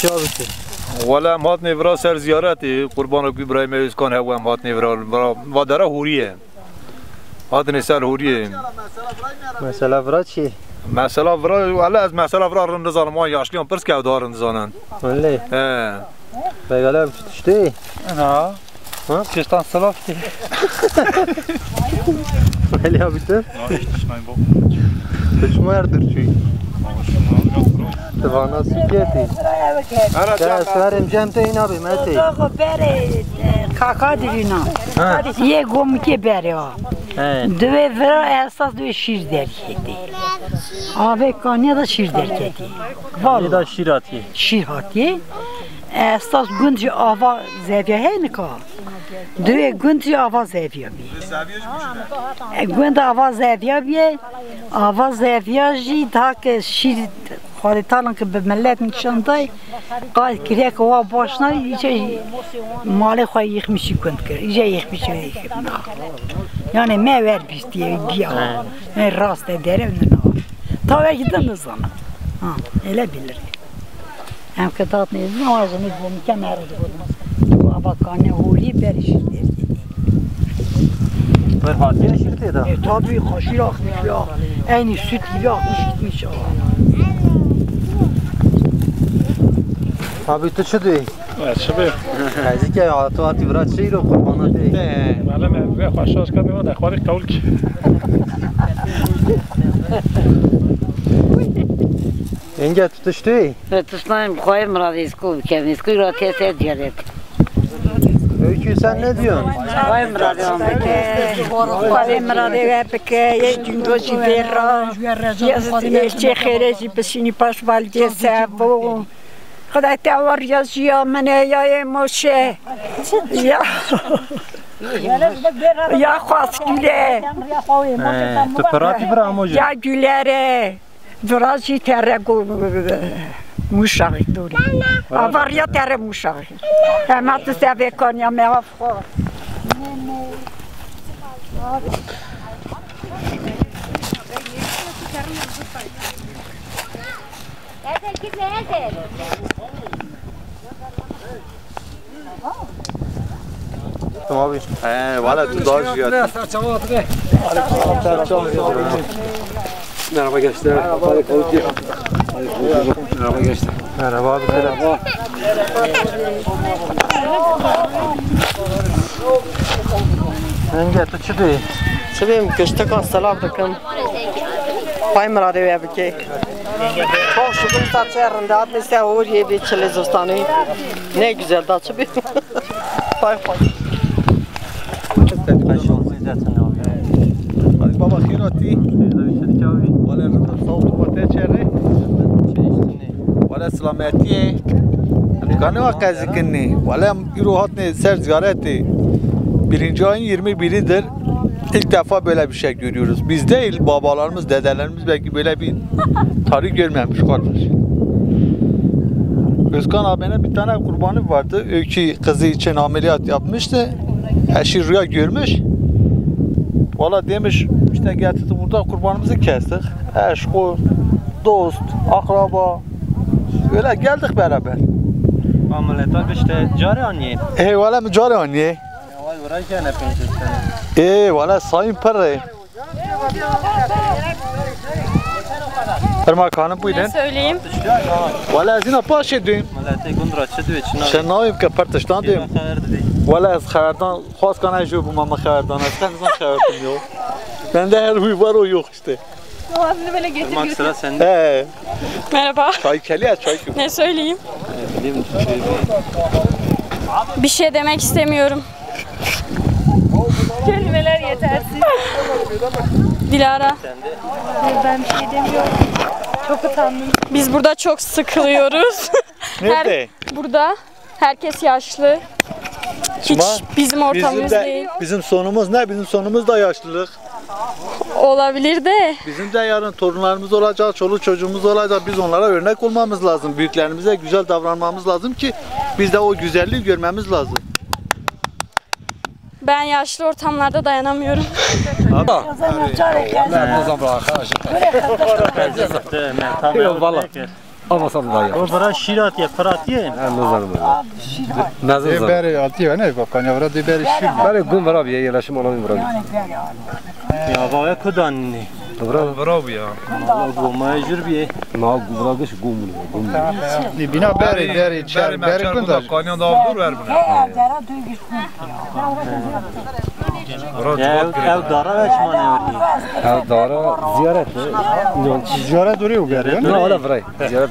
چی آبیتی؟ ولی مات نورا سر زیارتی قربان کی ابراهیم اسکان هوا مات نورا و داره هوریه هات نسال هوریه مثلا برا چی؟ مثلا ورا ولی از مثلا ورا رندزان ما یاشلیان پرس که دار رندزانن ولی بگاله بچشتی؟ نه چستان سلافتی ولی آبیتی؟ نه اشتشنای با بچما یردر چی؟ توانا سیکیتی در سرم جمع تا این آبی متی خب بره کاکا دینا یه گم که بره دوی ورا احساس دوی شیر درکیدی آبه کانی دا شیر درکیدی یه دا شیر هاتی شیر هاتی احساس گنج آوا زیویه هی نکا دوی گنج آوا زیویه بی گنج آوا زیویه بی آوا زیویه جی تا که شیر خواهد تالان که به ملت نشان دای قاید کریه که وا باش ناری ایچه مال خواهی یخ میشی کند کرد ایچه یخ میشی یخ یعنی من ور بیستی بیا من راست داره نه تا وقتی دم نزنم اله بیلری هم که داد نیزم آزمید بومی که مرد بودم بابا کانه هولی بریش دیدی بر هاتی شیرتی دا تابی خوشی آخ میشه اینی سوت گیری آخ میشه آبی تو چه دوی؟ چه بی؟ ازی که تو آتی برا چی رو قربانه دی؟ نه ولی من خوشحال کردم و دخواری قول که اینجا تو تشتی؟ تشتایم خواهی مرادی اسکول کردن اسکول را تیسه جرد اوکی سن ندیون؟ خواهی مرادی هم بکه خواهی مرادی بکه یک جنگوشی بیرا یک چه خیرشی بسینی پاش والدی سبو خدای تاور یا زیا منه یا موشه یا خواست گله تو پراتی برا موجه؟ یا گلره درازی تره موشاقی دوری آور یا تره موشاقی همه تو سوه کنیا میاف خور تو آبی؟ ولی تو داشت یاد Merhaba gençler. Merhaba gençler. Merhaba abi. Merhaba. Önce tu çi duy? Çi bim kıştıkan selam dikim. Pay miradı ve bike. Çok şükür saçarında atmışsa oraya bir çelizostani. Ne güzel da çi bim. Pay pay. Ali baba خیراتی ولی رضا صوت پته چره ولی سلامتیه امکانه واقعی کنی ولی ایرو هات سر زیارتی birinci ayın 21'idir. İlk defa böyle bir şey görüyoruz. Biz değil, babalarımız, dedelerimiz belki böyle bir tarih görmemiş kardeş. Özkan abinin bir tane kurbanı vardı. Öykü kızı için ameliyat yapmıştı. Eşi rüya görmüş. Valla demiş işte getirdik burada kurbanımızı kestik. Eş, dost, akraba. Öyle geldik beraber. Ameliyatlar işte cari aniye. Valla mı cari aniye? Vay buraya ne pençesi? Valla sayın parayı. Perma kanım buyurun. Ne söyleyeyim? Valla azina paş edeyim. Malate gundra çedü için. Şenayım ki partiştan diyeyim. Valla az xəbərdən xas kanay jo bu mama xəbərdən az kanızdan xəbərdim yok. Bende her huy var o yok işte. Ağzını böyle getir Irmak götür. sıra sende. Merhaba. Çay keli çay keli. Ne söyleyeyim? Bir şey demek istemiyorum. Kelimeler yetersiz. Dilara. Ben bir şey demiyorum. Çok utandım. Biz burada çok sıkılıyoruz. Nerede? Burada. Herkes yaşlı. Hiç bizim ortamımız değil. Bizim sonumuz ne? Bizim sonumuz da yaşlılık. Olabilir de. Bizim de yarın torunlarımız olacak, çoluk çocuğumuz olacak. Biz onlara örnek olmamız lazım. Büyüklerimize güzel davranmamız lazım ki biz de o güzelliği görmemiz lazım. Ben yaşlı ortamlarda dayanamıyorum. Ama sallayı. O bana şirat ya, paratiye. Ben nazarım. Nazarım. Beri atıyor ne bakan yavra de beri şir. Bari gün var abi yerleşim olalım bırak. Ya vaya kudanni. Bravo ya. Bu mecbur bir. Na bırakış gum. Bina beri çar beri kunda. Kanyon da avdur ver buna. Ev dara ve çmane verdi. Ya dara ziyaret. Ziyaret duruyor beri. Ne ola bırak.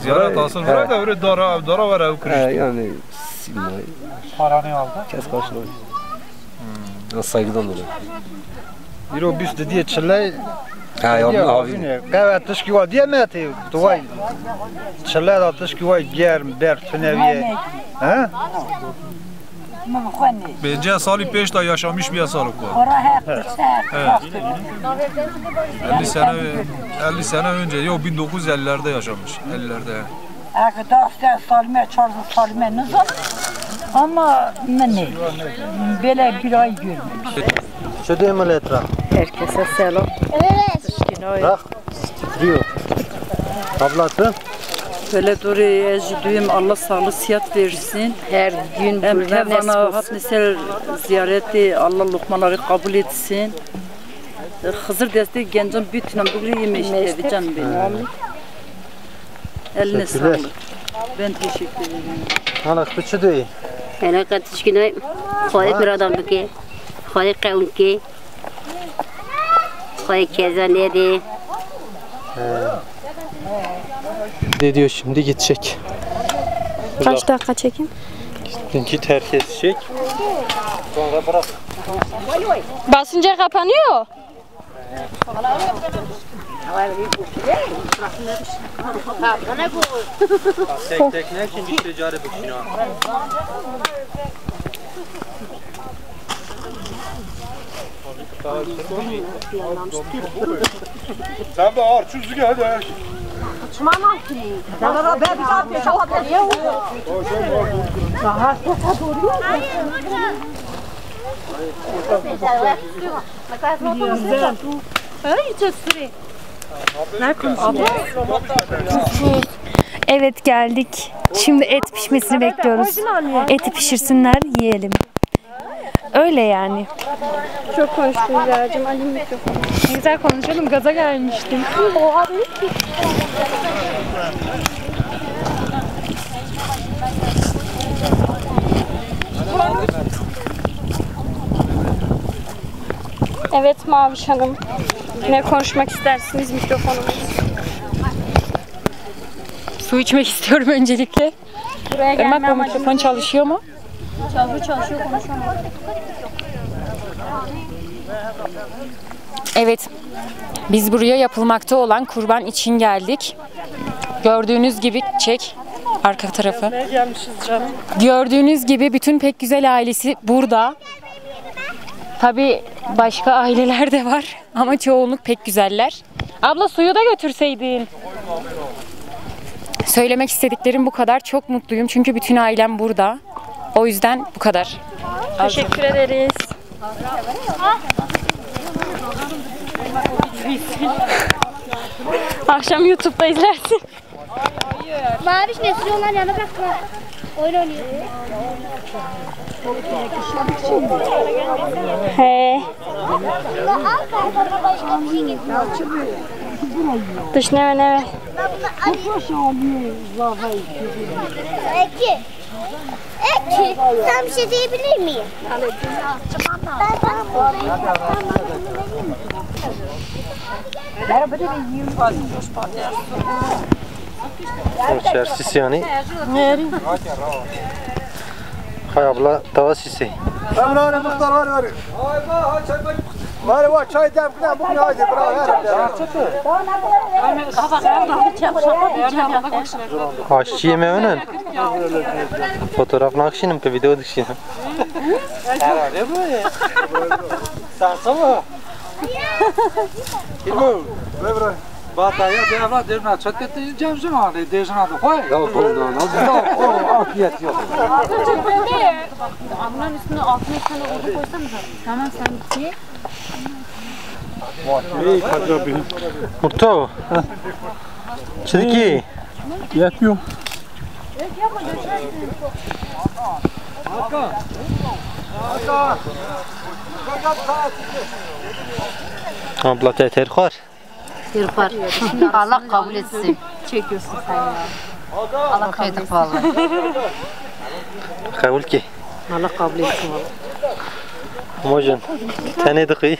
Ziyaret asıl bırak da öyle dara var ev kırıştı. Yani silmay. Paranı aldı. Kes karşıladı. Saygıdan dolayı. Bir o büs dediği çile. Ha ya abi. Kahve tışkı var diye mi atıyor? Duvay. Çile da tışkı var germ ber tüneviye. Ha? Bence sali 5 da yaşamış bir sağlık var. 50 sene önce yok 1950'lerde yaşamış. 50'lerde. Arkadaşlar salme çarşı salme ne zaman? Ama ne? Böyle bir ay görmemiş. Şu değil mi letra? Herkese selam. Bak. Titriyor. Ablası. Böyle duruyor, ecdüyüm Allah sağlık sıhhat versin. Her gün Hem burada kevana hatnisel ziyareti Allah lokmaları kabul etsin. Hızır desteği gencim bütün böyle yeme işte canım benim. Eline sağlık. Ben teşekkür ederim. Anak bıçı değil. أنا قد تشكينا خايف مرادم بكي خايف قولكي خايف كذا نادي. Ne diyor şimdi gidecek. Kaç dakika çekeyim? Git herkes çek. Sonra bırak. Basınca kapanıyor. Tek ne için bir ticaret bakıyor. Sen de ağır çüzdük hadi. Evet geldik. Şimdi et pişmesini bekliyoruz. Eti pişirsinler yiyelim. Öyle yani. Çok konuştum Zeracığım. Alayım mikrofonu. Ne güzel konuşalım. Gaza gelmiştim. Oha değil. Evet Maviş Hanım. Ne konuşmak istersiniz mikrofonumuz? Su içmek istiyorum öncelikle. Buraya Irmak, gelme bu amacımız mikrofon çalışıyor mu? çalışıyor konuşamam. Evet. Biz buraya yapılmakta olan kurban için geldik. Gördüğünüz gibi çek arka tarafı. Ne gelmişiz canım? Gördüğünüz gibi bütün pek güzel ailesi burada. Tabii başka aileler de var ama çoğunluk pek güzeller. Abla suyu da götürseydin. Söylemek istediklerim bu kadar. Çok mutluyum çünkü bütün ailem burada. O yüzden bu kadar. Teşekkür ederiz. Akşam YouTube'da izlersin. Maviş ne sürüyorlar yana bakma. Oyun oynuyor. He. Dış ne? Eki, sen bir şey diyebilir miyim? İçerisi yani. Hay abla tava sisi. Emrane muhtar var. Var çay demkine bugün haydi bravo. Aşçı yemeği önen. Fotoğraf nakşinim ki video dikşinim. Herhalde bu ya. Sarsa mı? Kim? Bebra. Bataya devra derine çatete cevzim abi dejana da koy. Ya bundan o afiyet yok. Ablanın üstüne altına bir tane orada koysanıza. Tamam sen git. Murto. Çidiki. Yetmiyor. Abla teter kar. Yırpar. Allah kabul etsin. Çekiyorsun sen ya. Allah kabul etsin vallahi. Kabul ki. Allah kabul etsin vallahi. Mojan. Tane dıkı. Ya.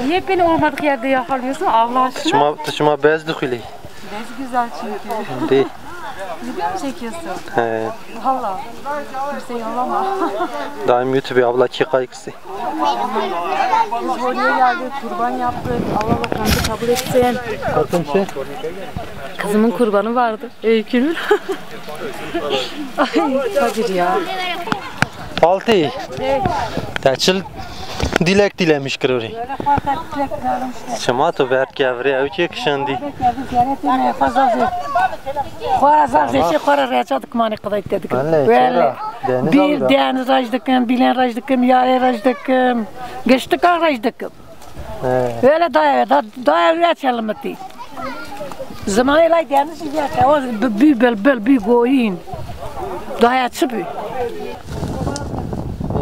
Niye beni olmadık yerde yakalıyorsun Allah aşkına? Tıçıma beyaz dıkıyla. Bez güzel çünkü. Değil. Video mu çekiyorsun? He. Valla. Kimse yollama. Daim YouTube'a abla ki kaygısı. Biz oraya geldik, kurban yaptık. Allah lokantı kabul etsin. Bakın şey. Kızımın kurbanı vardı. Öykünün. Ay Kadir ya. Altı. Evet. Taçıl dilek dilemiş kırırı. Böyle farklı dileklerim. Şama to ver kavre avçı kışandı. Kora reçadık mani kadar dedik. Böyle bir deniz rajdıkım, bilen rajdıkım, yare rajdıkım, geçtik rajdıkım. Öyle daya reçelim etti. Zamanıyla deniz yiyecek. O bir goyin. Daya çıbı.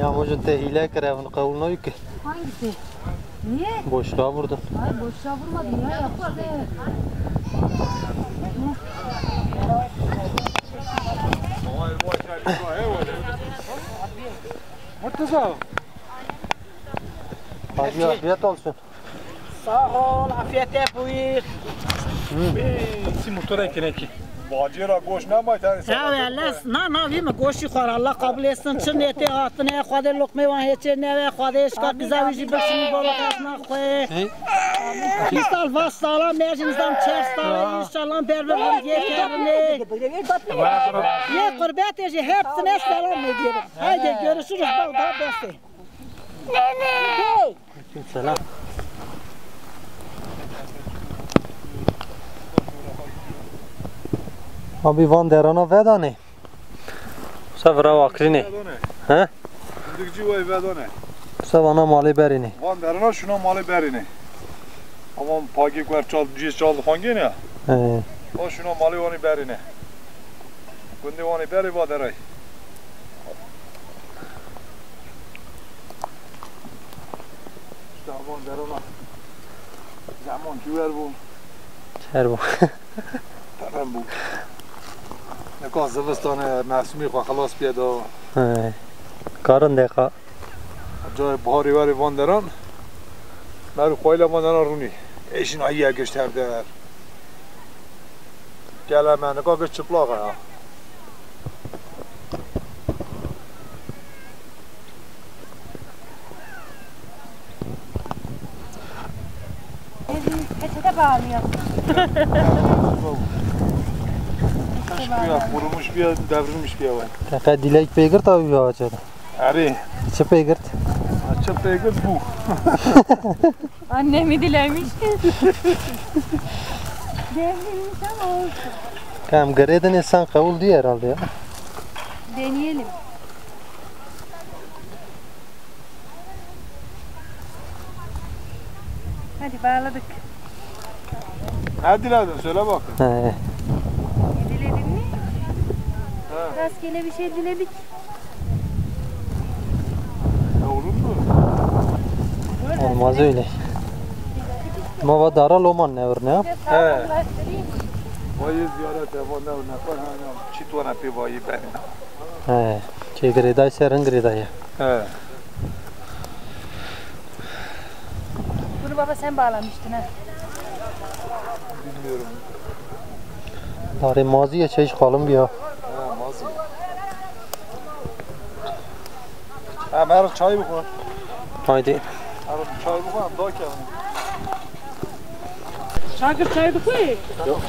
Ya mojan te hile kıravın kavulna yok ki. Hangisi? Niye? Boşluğa vurdun. Hayır boşluğa vurmadın ya. Yapmadı. Murtaza. Hadi afiyet olsun. Sağ ol, afiyete buyur. Si motora ekineki. Bacıra goş ne maytan? Ya veles, na vi mi goşi xor Allah kabul etsin. Çın eti atına xade lokme van heçe ne ve xade eşka bizavici başını bolakasına koy. Misal vas sala mercinizden çer sala inşallah berber yeterini. Ye kurbet eji hepsine selam ediyorum. Haydi görüşürüz bak daha beste. Selam. Abi van derana veda ne? Savra vakri ne? He? Dikci vay vedane. Savana mali beri ne? Van derana şuna mali beri ne? Ama pagik var çaldı hangi ne? He. O şuna mali vani beri ne? Gündi vani beri va deray. İşte van derana. Zaman güver bu. Çer bu. Tamam bu. Neka زمستان معصومی خو خلاص بیاد و کارن دقیقا جای بهاری وری واندران مرو خویل واندران رونی ایشین آیه گشتر در گله من نگاه گشت چپلاغه ها Peçete bağlıyor. Kurumuş bir devrilmiş bir hava. Taka dilek peygir tabi bir ağaçada. Ari. Çı peygir? Çı peygir bu. Annemi dilemiş. Devrilmiş ama olsun. Kam gareden insan kabul diyor herhalde ya. Deneyelim. Hadi bağladık. Ne diledin söyle bak. He. Diledin mi? Rastgele bir şey diledik. Ne olur mu? Olmaz öyle. Ama dara loman ne var ne yap? He. Vayı ziyaret evanda ne yapar? Çitwana pi vayı ben. He. Şey greday serang greday. He. Bunu baba sen bağlamıştın ha. Bilmiyorum. Dari maziye çeş kalın bir ya. Ha mazi. Ha mer çay bu koy. Haydi. Mer çay bu koy daha ki. Şakir çay bu koy. Yok.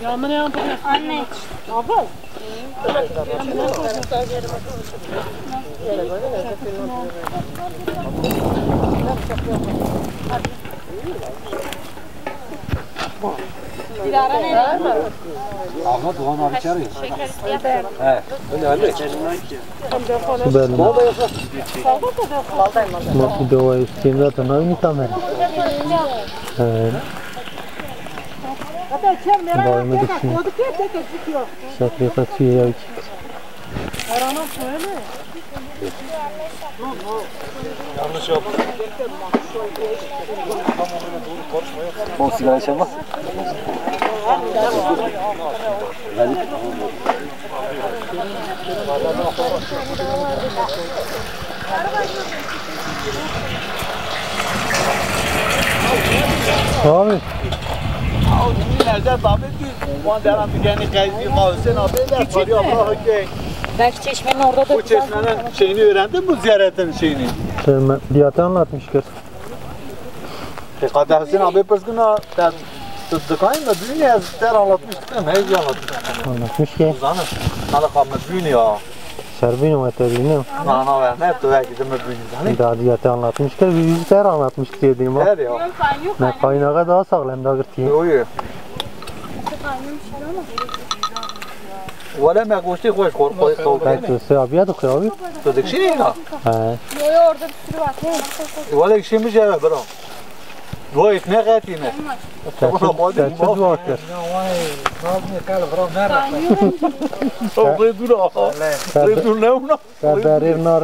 Ya ne yapıyorsun? Anne. Abi. Dilara ne? Ama Doğan abi çağırıyor. Şeker isteyen. He. Öyle öyle. Ben. Masih doa istimewa tanah ini kamera. Daimi düşünüyor. Şekli kaçıyor ya. Yanlış yok. Bol sigara içemez. Abi. Belki çeşmenin orada da Bu çeşmenin şeyini öğrendin mi, bu ziyaretin şeyini? Diyatı anlatmış kız. Kadir Hüseyin abi pırskına tıkayım da düğünü der anlatmıştık değil mi? Heyce anlatmıştık. Anlatmış ki. Uzanır. Nalı kalma düğünü ya. Serbin o eteğini. Nana ver, ne yaptı belki de mi düğünü? Daha diyatı anlatmış ki bir der anlatmış diyeyim ha. Der ya. Ne kaynağı daha sağlam da gırtıyım. Yok yok. Valla ben koştu koş korktu. Belki se abiye de koyuyor. To dik şey ya. He. Yo orada bir sürü var. Valla işimiz ya bro. Bu ikne gatine. Gerçi dua kır. Redura. Redura ne ona? Kaderir nar